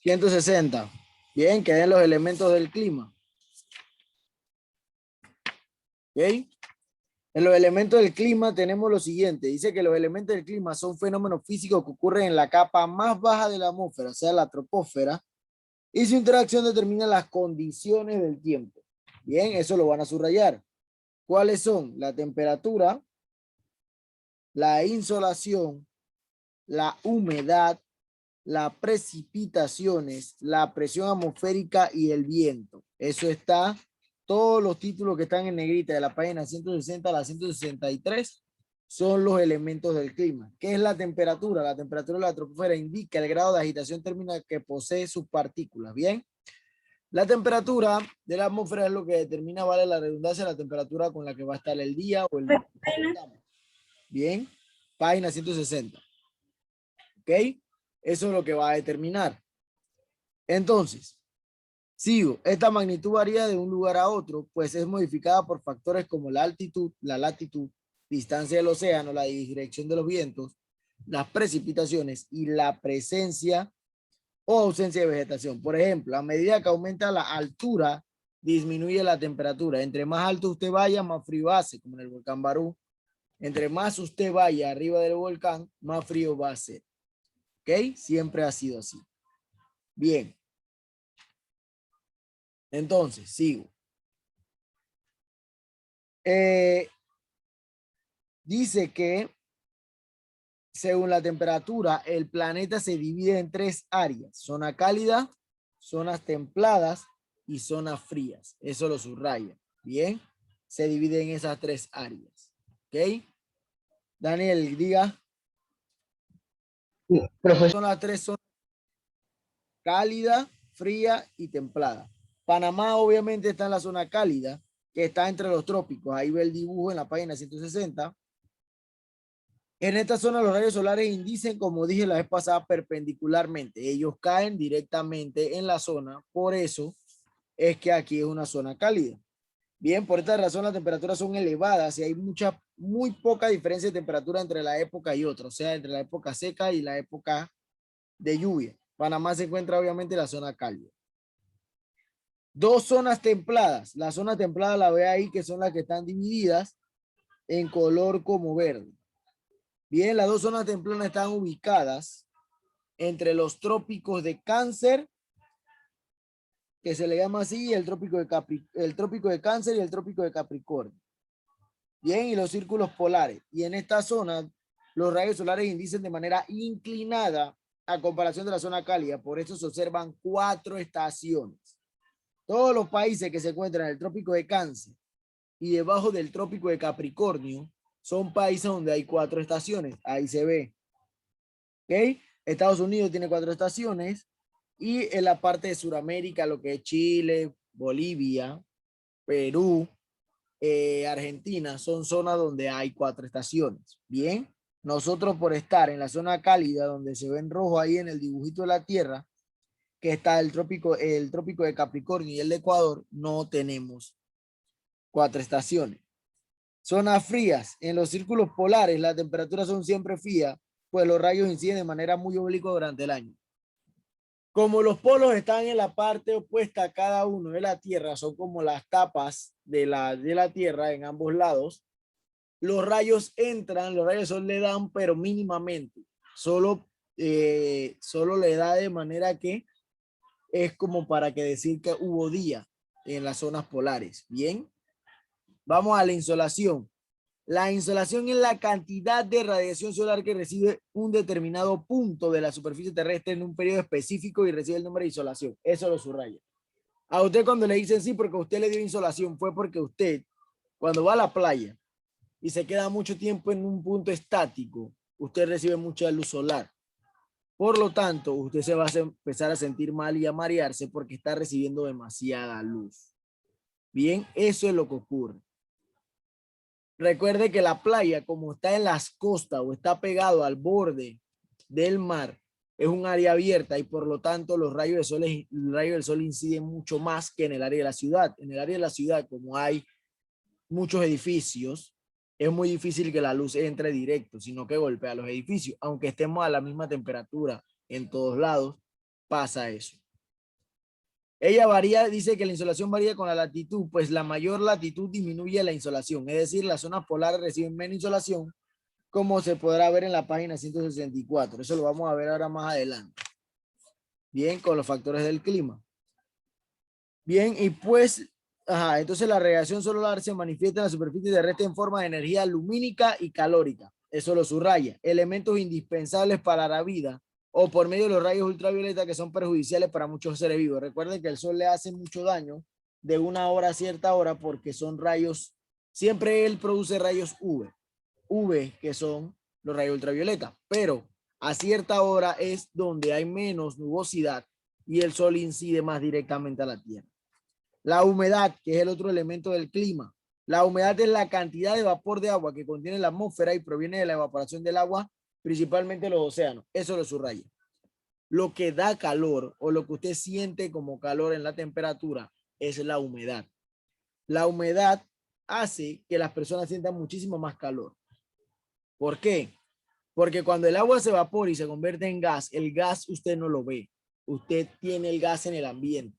160. Bien, queden los elementos del clima. ¿Ok? En los elementos del clima tenemos lo siguiente. Dice que los elementos del clima son fenómenos físicos que ocurren en la capa más baja de la atmósfera, o sea, la troposfera, y su interacción determina las condiciones del tiempo. Bien, eso lo van a subrayar. ¿Cuáles son? La temperatura, la insolación, la humedad, las precipitaciones, la presión atmosférica y el viento. Eso está, todos los títulos que están en negrita de la página 160 a la 163 son los elementos del clima. ¿Qué es la temperatura? La temperatura de la troposfera indica el grado de agitación térmica que posee sus partículas. Bien. La temperatura de la atmósfera es lo que determina, vale la redundancia, la temperatura con la que va a estar el día o el mes. Bien. Página 160. ¿Ok? Eso es lo que va a determinar. Entonces, sigo. Esta magnitud varía de un lugar a otro, pues es modificada por factores como la altitud, la latitud, distancia del océano, la dirección de los vientos, las precipitaciones y la presencia o ausencia de vegetación. Por ejemplo, a medida que aumenta la altura, disminuye la temperatura. Entre más alto usted vaya, más frío hace, como en el volcán Barú. Entre más usted vaya arriba del volcán, más frío va a ser. ¿Ok? Siempre ha sido así. Bien. Entonces, sigo. Dice que según la temperatura, el planeta se divide en 3 áreas. Zona cálida, zonas templadas y zonas frías. Eso lo subraya. Bien. Se divide en esas 3 áreas. ¿Ok? Daniel, diga. Sí, profesor. Son las 3 zonas: cálida, fría y templada. Panamá obviamente está en la zona cálida, que está entre los trópicos. Ahí ve el dibujo en la página 160. En esta zona los rayos solares indicen, como dije la vez pasada, perpendicularmente. Ellos caen directamente en la zona. Por eso es que aquí es una zona cálida. Bien, por esta razón las temperaturas son elevadas y hay muy poca diferencia de temperatura entre la época y otra. O sea, entre la época seca y la época de lluvia. Panamá se encuentra obviamente en la zona cálida. 2 zonas templadas. La zona templada la ve ahí, que son las que están divididas en color como verde. Bien, las 2 zonas templadas están ubicadas entre los trópicos de Cáncer, que se le llama así, el trópico de Cáncer y el trópico de Capricornio. Bien, y los círculos polares. Y en esta zona, los rayos solares indicen de manera inclinada a comparación de la zona cálida. Por eso se observan 4 estaciones. Todos los países que se encuentran en el trópico de Cáncer y debajo del trópico de Capricornio son países donde hay 4 estaciones. Ahí se ve. ¿Ok? Estados Unidos tiene 4 estaciones y en la parte de Sudamérica, lo que es Chile, Bolivia, Perú, Argentina, son zonas donde hay 4 estaciones. Bien, nosotros por estar en la zona cálida, donde se ve en rojo ahí en el dibujito de la Tierra, que está el trópico de Capricornio y el de Ecuador, no tenemos 4 estaciones. Zonas frías. En los círculos polares las temperaturas son siempre frías, pues los rayos inciden de manera muy oblicua durante el año. Como los polos están en la parte opuesta a cada uno de la Tierra, son como las tapas de la Tierra en ambos lados, los rayos entran, los rayos de sol le dan, pero mínimamente. Solo le da de manera que es como para que decir que hubo día en las zonas polares. Bien, vamos a la insolación. La insolación es la cantidad de radiación solar que recibe un determinado punto de la superficie terrestre en un periodo específico y recibe el nombre de insolación. Eso lo subraya. A usted cuando le dicen sí porque usted le dio insolación fue porque usted, cuando va a la playa y se queda mucho tiempo en un punto estático, usted recibe mucha luz solar. Por lo tanto, usted se va a empezar a sentir mal y a marearse porque está recibiendo demasiada luz. Bien, eso es lo que ocurre. Recuerde que la playa, como está en las costas o está pegado al borde del mar, es un área abierta y por lo tanto los rayos del sol inciden mucho más que en el área de la ciudad. En el área de la ciudad, como hay muchos edificios, es muy difícil que la luz entre directo, sino que golpea los edificios, aunque estemos a la misma temperatura En todos lados pasa eso. Ella varía, dice que la insolación varía con la latitud, pues la mayor latitud disminuye la insolación, es decir, las zonas polares reciben menos insolación, como se podrá ver en la página 164. Eso lo vamos a ver ahora más adelante. Bien, con los factores del clima. Bien, y pues, entonces la radiación solar se manifiesta en la superficie terrestre en forma de energía lumínica y calórica. Eso lo subraya. Elementos indispensables para la vida o por medio de los rayos ultravioleta que son perjudiciales para muchos seres vivos. Recuerden que el sol le hace mucho daño de una hora a cierta hora porque son rayos, siempre él produce rayos UV, que son los rayos ultravioleta, pero a cierta hora es donde hay menos nubosidad y el sol incide más directamente a la Tierra. La humedad, que es el otro elemento del clima. La humedad es la cantidad de vapor de agua que contiene la atmósfera y proviene de la evaporación del agua, principalmente los océanos. Eso lo subraya. Lo que da calor o lo que usted siente como calor en la temperatura es la humedad. La humedad hace que las personas sientan muchísimo más calor. ¿Por qué? Porque cuando el agua se evapora y se convierte en gas, el gas usted no lo ve. Usted tiene el gas en el ambiente.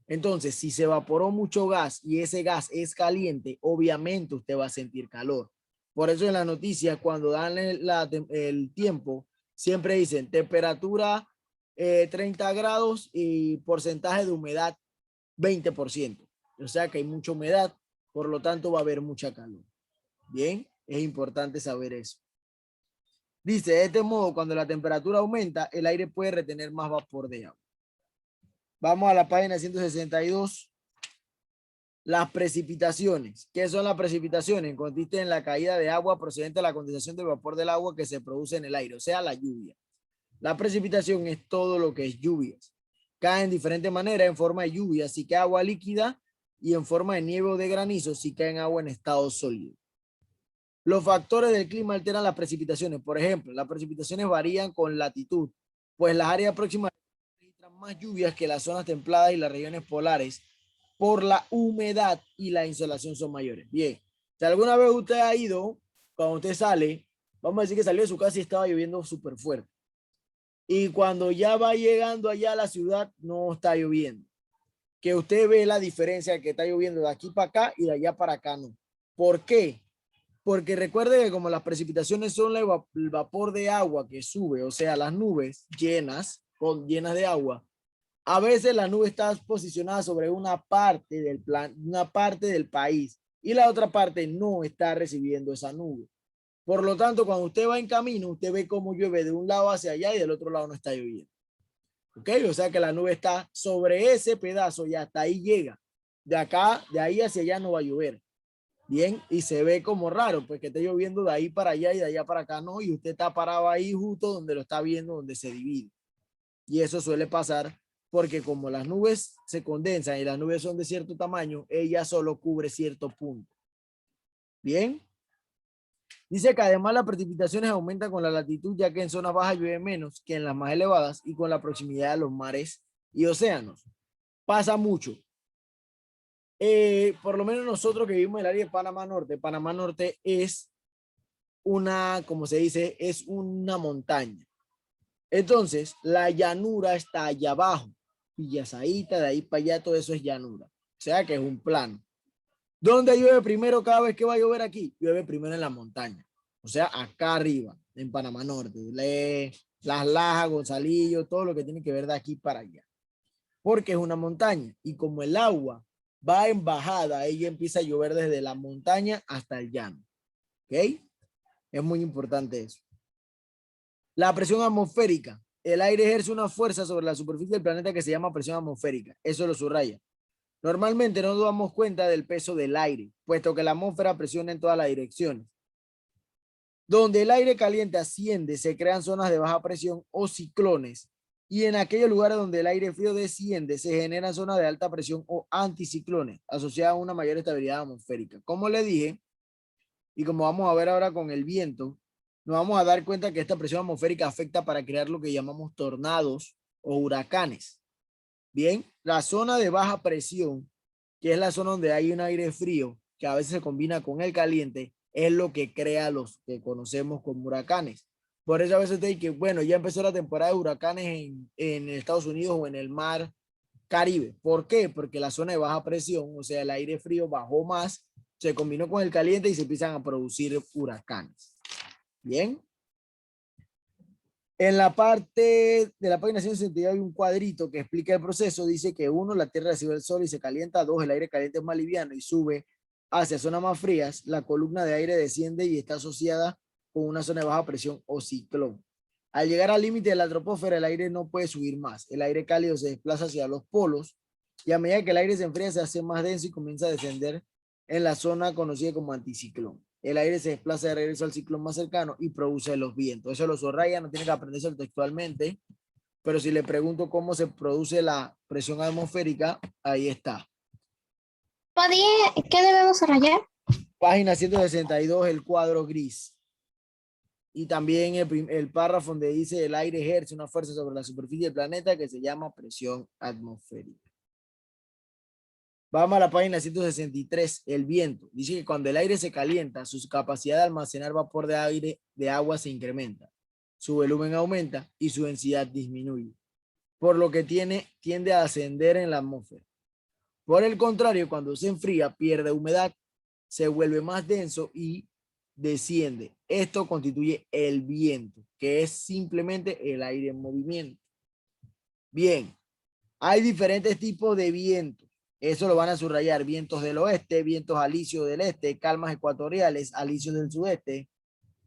Entonces, si se evaporó mucho gas y ese gas es caliente, obviamente usted va a sentir calor. Por eso en las noticias, cuando dan el tiempo, siempre dicen temperatura 30 grados y porcentaje de humedad 20%. O sea que hay mucha humedad, por lo tanto va a haber mucha calor. Bien, es importante saber eso. Dice, de este modo, cuando la temperatura aumenta, el aire puede retener más vapor de agua. Vamos a la página 162. Las precipitaciones. ¿Qué son las precipitaciones? Consiste en la caída de agua procedente de la condensación del vapor del agua que se produce en el aire, o sea, la lluvia. La precipitación es todo lo que es lluvias. Cae en diferentes maneras, en forma de lluvia, si cae agua líquida, y en forma de nieve o de granizo, si cae en agua en estado sólido. Los factores del clima alteran las precipitaciones. Por ejemplo, las precipitaciones varían con latitud, pues las áreas próximas registran más lluvias que las zonas templadas y las regiones polares por la humedad y la insolación son mayores. Bien, si alguna vez usted ha ido, cuando usted sale, vamos a decir que salió de su casa y estaba lloviendo súper fuerte. Y cuando ya va llegando allá a la ciudad, no está lloviendo. Que usted ve la diferencia que está lloviendo de aquí para acá y de allá para acá no. ¿Por qué? Porque recuerde que como las precipitaciones son el vapor de agua que sube, o sea, las nubes llenas de agua, a veces la nube está posicionada sobre una parte del país y la otra parte no está recibiendo esa nube. Por lo tanto, cuando usted va en camino, usted ve cómo llueve de un lado hacia allá y del otro lado no está lloviendo. ¿Ok? O sea que la nube está sobre ese pedazo y hasta ahí llega. De acá, de ahí hacia allá no va a llover. Bien, y se ve como raro, pues que esté lloviendo de ahí para allá y de allá para acá no, y usted está parado ahí justo donde lo está viendo, donde se divide. Y eso suele pasar porque como las nubes se condensan y las nubes son de cierto tamaño, ella solo cubre cierto punto. Bien. Dice que además las precipitaciones aumentan con la latitud, ya que en zonas bajas llueve menos que en las más elevadas y con la proximidad de los mares y océanos. Pasa mucho. Por lo menos nosotros que vivimos en el área de Panamá Norte es una, como se dice, es una montaña. Entonces, la llanura está allá abajo. Villasaíta, de ahí para allá, todo eso es llanura. O sea que es un plano. ¿Dónde llueve primero cada vez que va a llover aquí? Llueve primero en la montaña. O sea, acá arriba, en Panamá Norte. Las Lajas, Gonzalillo, todo lo que tiene que ver de aquí para allá. Porque es una montaña. Y como el agua va en bajada, ella empieza a llover desde la montaña hasta el llano. ¿Ok? Es muy importante eso. La presión atmosférica. El aire ejerce una fuerza sobre la superficie del planeta que se llama presión atmosférica. Eso lo subraya. Normalmente no nos damos cuenta del peso del aire, puesto que la atmósfera presiona en todas las direcciones. Donde el aire caliente asciende, se crean zonas de baja presión o ciclones. Y en aquellos lugares donde el aire frío desciende, se generan zonas de alta presión o anticiclones, asociadas a una mayor estabilidad atmosférica. Como le dije, y como vamos a ver ahora con el viento, nos vamos a dar cuenta que esta presión atmosférica afecta para crear lo que llamamos tornados o huracanes. Bien, la zona de baja presión, que es la zona donde hay un aire frío, que a veces se combina con el caliente, es lo que crea los que conocemos como huracanes. Por eso a veces te dice que, bueno, ya empezó la temporada de huracanes en Estados Unidos o en el mar Caribe. ¿Por qué? Porque la zona de baja presión, o sea, el aire frío bajó más, se combinó con el caliente y se empiezan a producir huracanes. Bien. En la parte de la página 162 hay un cuadrito que explica el proceso. Dice que uno, la Tierra recibe el sol y se calienta. Dos, el aire caliente es más liviano y sube hacia zonas más frías. La columna de aire desciende y está asociada con una zona de baja presión o ciclón. Al llegar al límite de la troposfera, el aire no puede subir más. El aire cálido se desplaza hacia los polos y a medida que el aire se enfría, se hace más denso y comienza a descender en la zona conocida como anticiclón. El aire se desplaza de regreso al ciclón más cercano y produce los vientos. Eso lo subraya, no tiene que aprenderse textualmente, pero si le pregunto cómo se produce la presión atmosférica, ahí está. ¿Qué debemos rayar? Página 162, el cuadro gris. Y también el párrafo donde dice el aire ejerce una fuerza sobre la superficie del planeta que se llama presión atmosférica. Vamos a la página 163, el viento. Dice que cuando el aire se calienta, su capacidad de almacenar vapor de aire de agua se incrementa, su volumen aumenta y su densidad disminuye, por lo que tiende a ascender en la atmósfera. Por el contrario, cuando se enfría, pierde humedad, se vuelve más denso y desciende. Esto constituye el viento, que es simplemente el aire en movimiento. Bien, hay diferentes tipos de vientos. Eso lo van a subrayar: vientos del oeste, vientos alisios del este, calmas ecuatoriales, alisios del sudeste.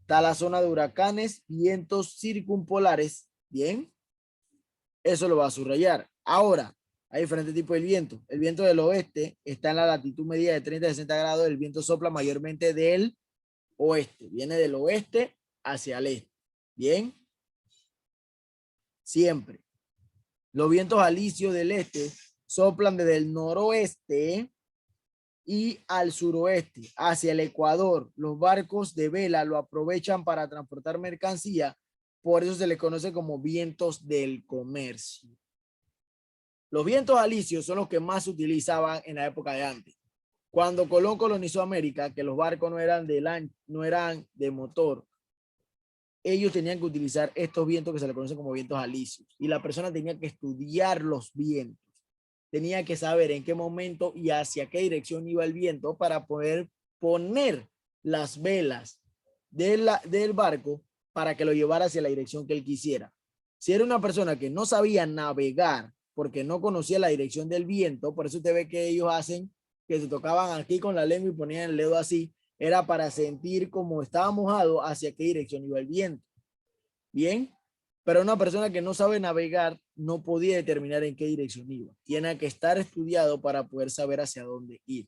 Está la zona de huracanes, vientos circumpolares. Bien, eso lo va a subrayar. Ahora, hay diferentes tipos de viento. El viento del oeste está en la latitud media de 30 a 60 grados. El viento sopla mayormente del oeste. Viene del oeste hacia el este. Bien. Siempre. Los vientos alisios del este soplan desde el noroeste y al suroeste, hacia el Ecuador. Los barcos de vela lo aprovechan para transportar mercancía, por eso se les conoce como vientos del comercio. Los vientos alisios son los que más se utilizaban en la época de antes. Cuando Colón colonizó América, que los barcos no eran de motor, ellos tenían que utilizar estos vientos que se les conocen como vientos alisios. Y la persona tenía que estudiar los vientos. Tenía que saber en qué momento y hacia qué dirección iba el viento para poder poner las velas del barco para que lo llevara hacia la dirección que él quisiera. Si era una persona que no sabía navegar porque no conocía la dirección del viento, por eso usted ve que ellos hacen que se tocaban aquí con la lengua y ponían el dedo así, era para sentir como estaba mojado hacia qué dirección iba el viento. Bien, pero una persona que no sabe navegar no podía determinar en qué dirección iba. Tiene que estar estudiado para poder saber hacia dónde ir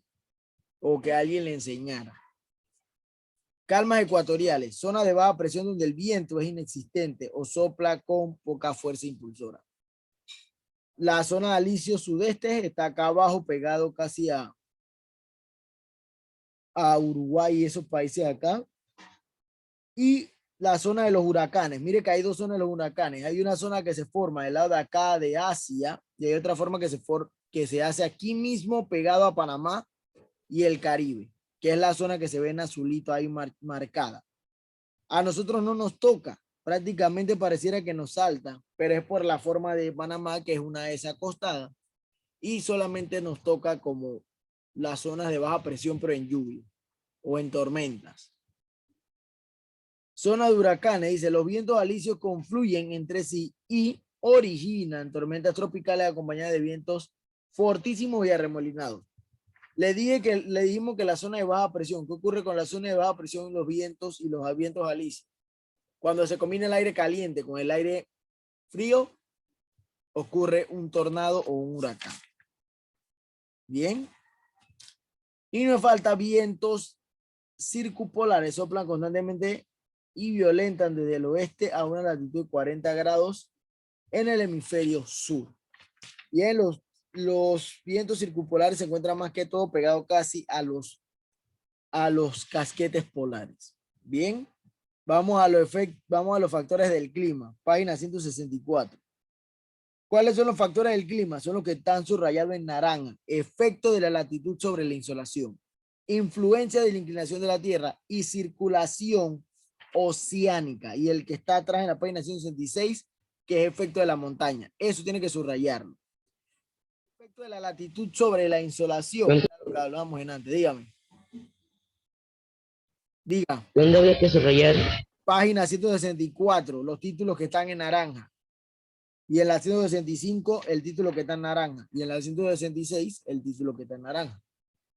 o que alguien le enseñara. Calmas ecuatoriales, zona de baja presión donde el viento es inexistente o sopla con poca fuerza impulsora. La zona de alisio sudeste está acá abajo, pegado casi a Uruguay y esos países acá. Y la zona de los huracanes. Mire que hay dos zonas de los huracanes. Hay una zona que se forma del lado de acá de Asia y hay otra forma que se hace aquí mismo pegado a Panamá y el Caribe, que es la zona que se ve en azulito ahí marcada. A nosotros no nos toca, prácticamente pareciera que nos salta, pero es por la forma de Panamá, que es una de esas costadas, y solamente nos toca como las zonas de baja presión, pero en lluvia o en tormentas. Zona de huracanes, dice, los vientos alisios confluyen entre sí y originan tormentas tropicales acompañadas de vientos fortísimos y arremolinados. Le dijimos que la zona de baja presión, ¿qué ocurre con la zona de baja presión, los vientos y los vientos alisios? Cuando se combina el aire caliente con el aire frío, ocurre un tornado o un huracán. Bien. Y nos falta vientos circumpolares, soplan constantemente y violentan desde el oeste a una latitud de 40 grados en el hemisferio sur. Y en los vientos circumpolares se encuentran más que todo pegados casi a los casquetes polares. Bien, vamos a los factores del clima. Página 164. ¿Cuáles son los factores del clima? Son los que están subrayados en naranja. Efecto de la latitud sobre la insolación, influencia de la inclinación de la Tierra y circulación oceánica. Y el que está atrás en la página 166, que es efecto de la montaña. Eso tiene que subrayarlo. Efecto de la latitud sobre la insolación. Lo que hablábamos en antes. Dígame. Diga. ¿Dónde había que subrayar? Página 164, los títulos que están en naranja. Y en la 165, el título que está en naranja. Y en la 166, el título que está en naranja.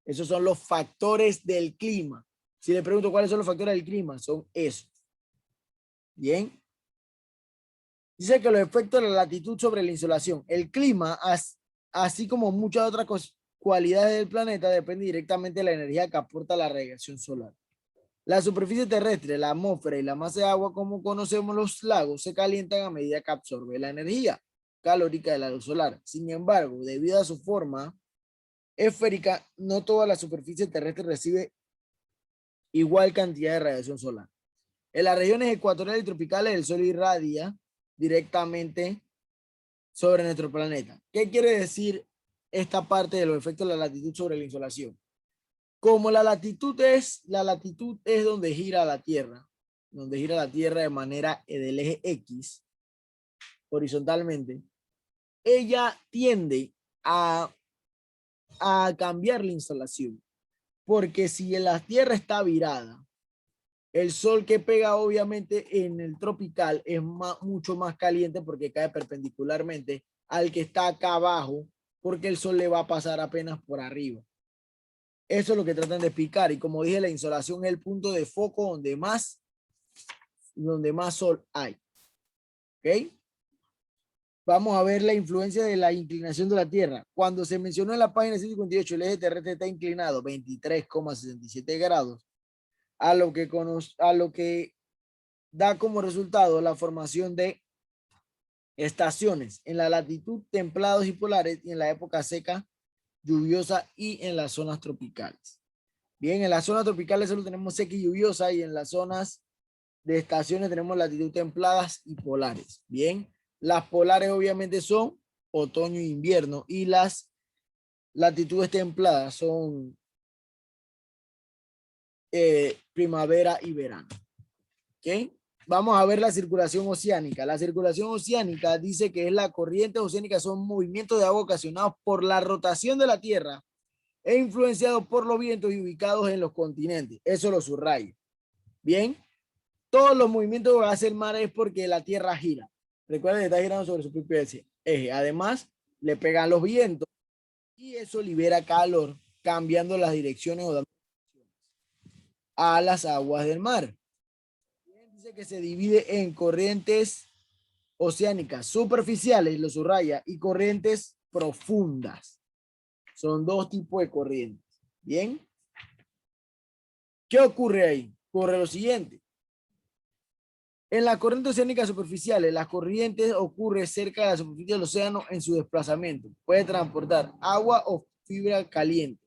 Esos son los factores del clima. Si le pregunto cuáles son los factores del clima, son esos. Bien. Dice que los efectos de la latitud sobre la insolación. El clima, así como muchas otras cualidades del planeta, depende directamente de la energía que aporta la radiación solar. La superficie terrestre, la atmósfera y la masa de agua, como conocemos los lagos, se calientan a medida que absorbe la energía calórica de la luz solar. Sin embargo, debido a su forma esférica, no toda la superficie terrestre recibe igual cantidad de radiación solar. En las regiones ecuatoriales y tropicales, el sol irradia directamente sobre nuestro planeta. ¿Qué quiere decir esta parte de los efectos de la latitud sobre la insolación? Como la latitud es donde gira la Tierra de manera del eje X, horizontalmente, ella tiende a cambiar la insolación. Porque si la Tierra está virada, el sol que pega obviamente en el tropical es mucho más caliente porque cae perpendicularmente al que está acá abajo, porque el sol le va a pasar apenas por arriba. Eso es lo que tratan de explicar. Y como dije, la insolación es el punto de foco donde más sol hay. ¿Ok? Vamos a ver la influencia de la inclinación de la Tierra. Cuando se mencionó en la página 158, el eje terrestre está inclinado 23,67 grados, a lo que da como resultado la formación de estaciones en la latitud templados y polares y en la época seca, lluviosa y en las zonas tropicales. Bien, en las zonas tropicales solo tenemos seca y lluviosa y en las zonas de estaciones tenemos latitud templadas y polares. Bien, las polares obviamente son otoño e invierno y las latitudes templadas son primavera y verano. ¿Ok? Vamos a ver la circulación oceánica. La circulación oceánica dice que es la corriente oceánica, son movimientos de agua ocasionados por la rotación de la Tierra e influenciados por los vientos y ubicados en los continentes. Eso lo subrayo. Bien, todos los movimientos que hace el mar es porque la Tierra gira. Recuerden que está girando sobre su propio eje. Además, le pegan los vientos y eso libera calor, cambiando las direcciones o a las aguas del mar. Dice que se divide en corrientes oceánicas superficiales, lo subraya, y corrientes profundas. Son dos tipos de corrientes. Bien. ¿Qué ocurre ahí? Ocurre lo siguiente. En las corrientes oceánicas superficiales, las corrientes ocurren cerca de la superficie del océano en su desplazamiento. Puede transportar agua o fibra calientes.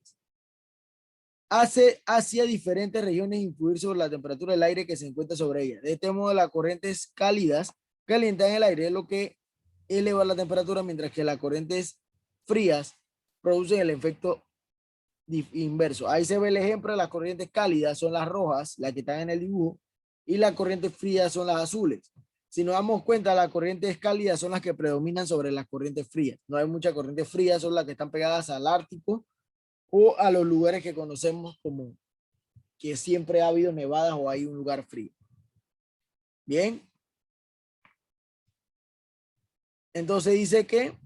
Hace hacia diferentes regiones influir sobre la temperatura del aire que se encuentra sobre ella. De este modo, las corrientes cálidas calientan el aire, lo que eleva la temperatura, mientras que las corrientes frías producen el efecto inverso. Ahí se ve el ejemplo de las corrientes cálidas, son las rojas, las que están en el dibujo, y las corrientes frías son las azules. Si nos damos cuenta, las corrientes cálidas son las que predominan sobre las corrientes frías. No hay muchas corrientes frías, son las que están pegadas al Ártico o a los lugares que conocemos como que siempre ha habido nevadas o hay un lugar frío. Bien. Entonces dice que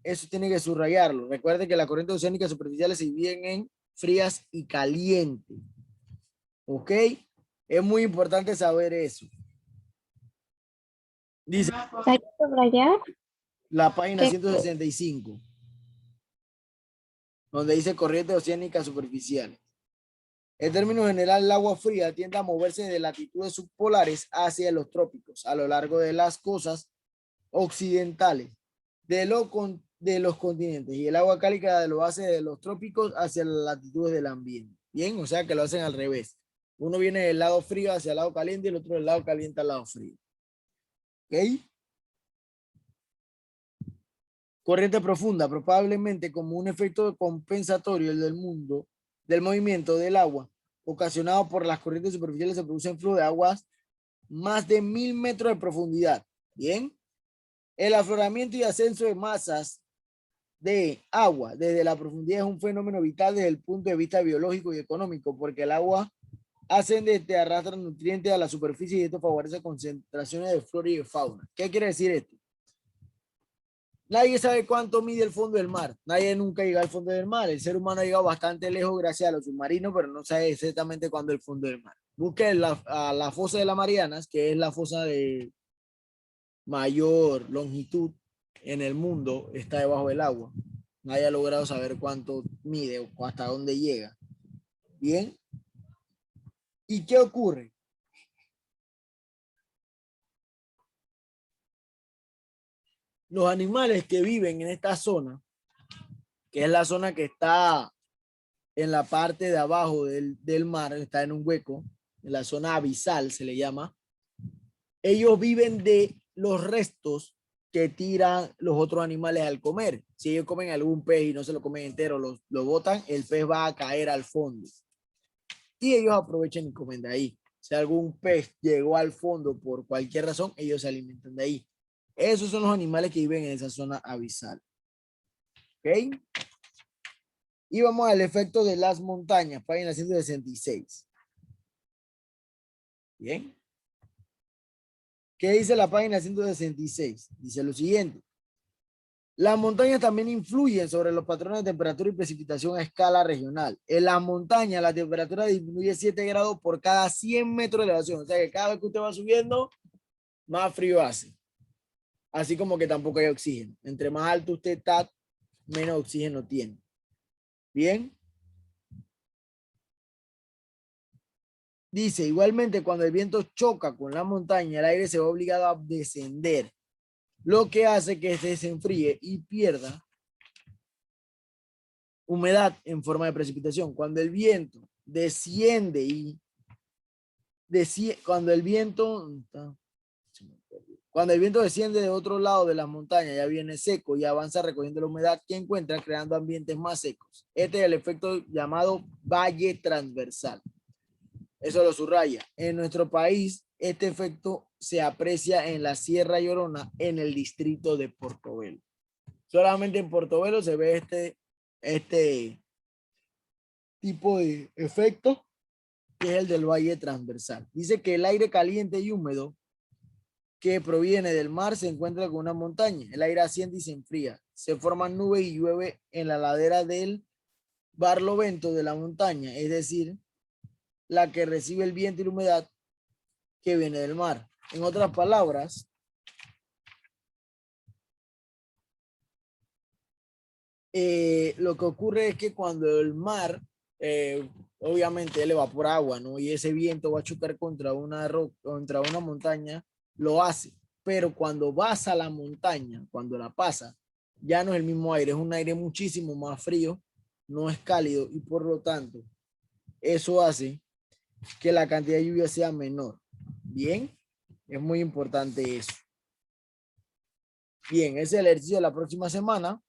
eso tiene que subrayarlo. Recuerde que las corrientes oceánicas superficiales se dividen en frías y calientes. ¿Ok? Es muy importante saber eso. Dice ¿Hay que subrayar? la página ¿Qué? 165, donde dice corrientes oceánicas superficiales. En términos general, el agua fría tiende a moverse de latitudes subpolares hacia los trópicos a lo largo de las costas occidentales de los continentes, y el agua cálida lo hace de los trópicos hacia las latitudes del ambiente. Bien, o sea que lo hacen al revés. Uno viene del lado frío hacia el lado caliente y el otro del lado caliente al lado frío. ¿Ok? Corriente profunda, probablemente como un efecto compensatorio del movimiento del agua, ocasionado por las corrientes superficiales se produce en flujo de aguas más de 1000 metros de profundidad. Bien. El afloramiento y ascenso de masas de agua desde la profundidad es un fenómeno vital desde el punto de vista biológico y económico, porque el agua ascende y arrastra nutrientes a la superficie y esto favorece concentraciones de flora y de fauna. ¿Qué quiere decir esto? Nadie sabe cuánto mide el fondo del mar. Nadie nunca llega al fondo del mar. El ser humano ha llegado bastante lejos gracias a los submarinos, pero no sabe exactamente cuándo es el fondo del mar. Busque la fosa de las Marianas, que es la fosa de mayor longitud en el mundo, está debajo del agua. Nadie ha logrado saber cuánto mide o hasta dónde llega. Bien. ¿Y qué ocurre? Los animales que viven en esta zona, que es la zona que está en la parte de abajo del mar, está en un hueco, en la zona abisal se le llama, ellos viven de los restos que tiran los otros animales al comer. Si ellos comen algún pez y no se lo comen entero, lo botan, el pez va a caer al fondo. Y ellos aprovechan y comen de ahí. Si algún pez llegó al fondo por cualquier razón, ellos se alimentan de ahí. Esos son los animales que viven en esa zona abisal. ¿Ok? Y vamos al efecto de las montañas, página 166. Bien. ¿Qué dice la página 166? Dice lo siguiente. Las montañas también influyen sobre los patrones de temperatura y precipitación a escala regional. En las montañas la temperatura disminuye 7 grados por cada 100 metros de elevación. O sea que cada vez que usted va subiendo, más frío hace. Así como que tampoco hay oxígeno. Entre más alto usted está, menos oxígeno tiene. Bien. Dice, igualmente cuando el viento choca con la montaña, el aire se va obligado a descender, lo que hace que se enfríe y pierda humedad en forma de precipitación. Cuando el viento desciende y cuando el viento desciende de otro lado de las montañas, ya viene seco y avanza recogiendo la humedad que encuentra, creando ambientes más secos. Este es el efecto llamado valle transversal. Eso lo subraya. En nuestro país, este efecto se aprecia en la Sierra Llorona, en el distrito de Portobelo. Solamente en Portobelo se ve este tipo de efecto, que es el del valle transversal. Dice que el aire caliente y húmedo que proviene del mar se encuentra con una montaña. El aire asciende y se enfría. Se forman nubes y llueve en la ladera del barlovento de la montaña, es decir, la que recibe el viento y la humedad que viene del mar. En otras palabras, lo que ocurre es que cuando el mar, obviamente él evapora agua, ¿no? Y ese viento va a chocar contra una roca, contra una montaña, lo hace. Pero cuando vas a la montaña, cuando la pasa, ya no es el mismo aire, es un aire muchísimo más frío, no es cálido y por lo tanto, eso hace que la cantidad de lluvia sea menor. Bien, es muy importante eso. Bien, ese es el ejercicio de la próxima semana.